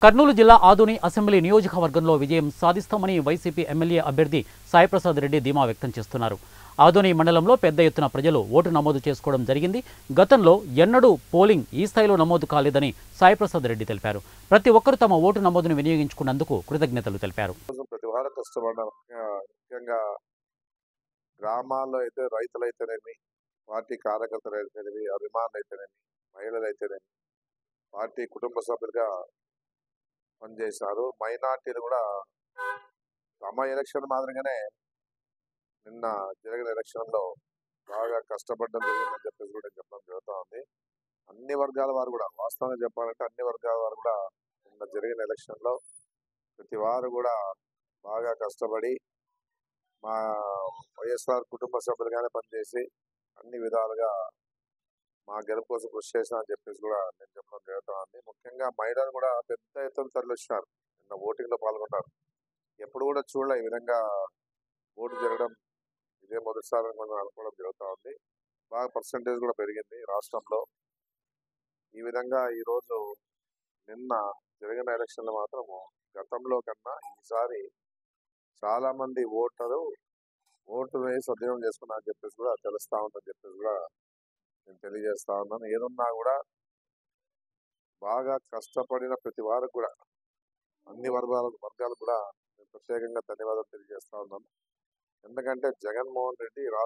కర్నూలు జిల్లా ఆదోని అసెంబ్లీ నియోజకవర్గంలో విజయం సాధిస్తామని వైసీపీ ఎమ్మెల్యే అభ్యర్థి సాయిప్రసాద్ రెడ్డి ధీమా వ్యక్తం చేస్తున్నారు. ఆదోని మండలంలో పెద్ద ఎత్తున ప్రజలు ఓటు నమోదు చేసుకోవడం జరిగింది. గతంలో ఎన్నడూ పోలింగ్ ఈ స్థాయిలో నమోదు కాలేదని సాయిప్రసాద్ రెడ్డి తెలిపారు. ప్రతి ఒక్కరూ తమ ఓటు నమోదును వినియోగించుకున్నందుకు కృతజ్ఞతలు తెలిపారు. ముఖ్యంగా గ్రామాల్లో అయితే రైతులైతేనేమి, పార్టీ కార్యకర్తలు అయితేనేమి, అభిమానులు అయితేనేమి, మహిళలు అయితేనేమి, పార్టీ కుటుంబ సభ్యులుగా పనిచేశారు. మైనార్టీలు కూడా తమ ఎలక్షన్ మాదిరిగానే నిన్న జరిగిన ఎలక్షన్ లో బాగా కష్టపడడం జరిగిందని చెప్పేసి కూడా చెప్పడం జరుగుతూ ఉంది. అన్ని వర్గాల వారు కూడా, వాస్తవంగా చెప్పాలంటే అన్ని వర్గాల వారు కూడా నిన్న జరిగిన ఎలక్షన్ లో ప్రతి వారు కూడా బాగా కష్టపడి మా వైఎస్ఆర్ కుటుంబ సభ్యులుగానే పనిచేసి అన్ని విధాలుగా మా గెలుపు కోసం కృషి చేసిన అని చెప్పేసి కూడా నేను చెప్పడం జరుగుతూ ఉంది. ముఖ్యంగా మహిళలు కూడా పెద్ద ఎత్తున తరలిస్తున్నారు, నిన్న ఓటింగ్ లో పాల్గొంటారు. ఎప్పుడు కూడా చూడలే ఈ విధంగా ఓటు జరగడం ఇదే మొదటిసారి మనం అనుకోవడం జరుగుతూ ఉంది. బాగా పర్సంటేజ్ కూడా పెరిగింది రాష్ట్రంలో. ఈ విధంగా ఈరోజు నిన్న జరిగిన ఎలక్షన్లు మాత్రము గతంలో కన్నా ఈసారి చాలా మంది ఓటు వేసి సద్వినియోగం చేసుకున్నా అని చెప్పేసి కూడా తెలుస్తా ఉందని చెప్పేసి కూడా నేను తెలియజేస్తా ఉన్నాను. ఏదున్నా కూడా బాగా కష్టపడిన ప్రతి వారికి కూడా, అన్ని వర్గాలకు కూడా నేను ప్రత్యేకంగా ధన్యవాదాలు తెలియజేస్తా ఉన్నాను. ఎందుకంటే జగన్మోహన్ రెడ్డి రాష్ట్ర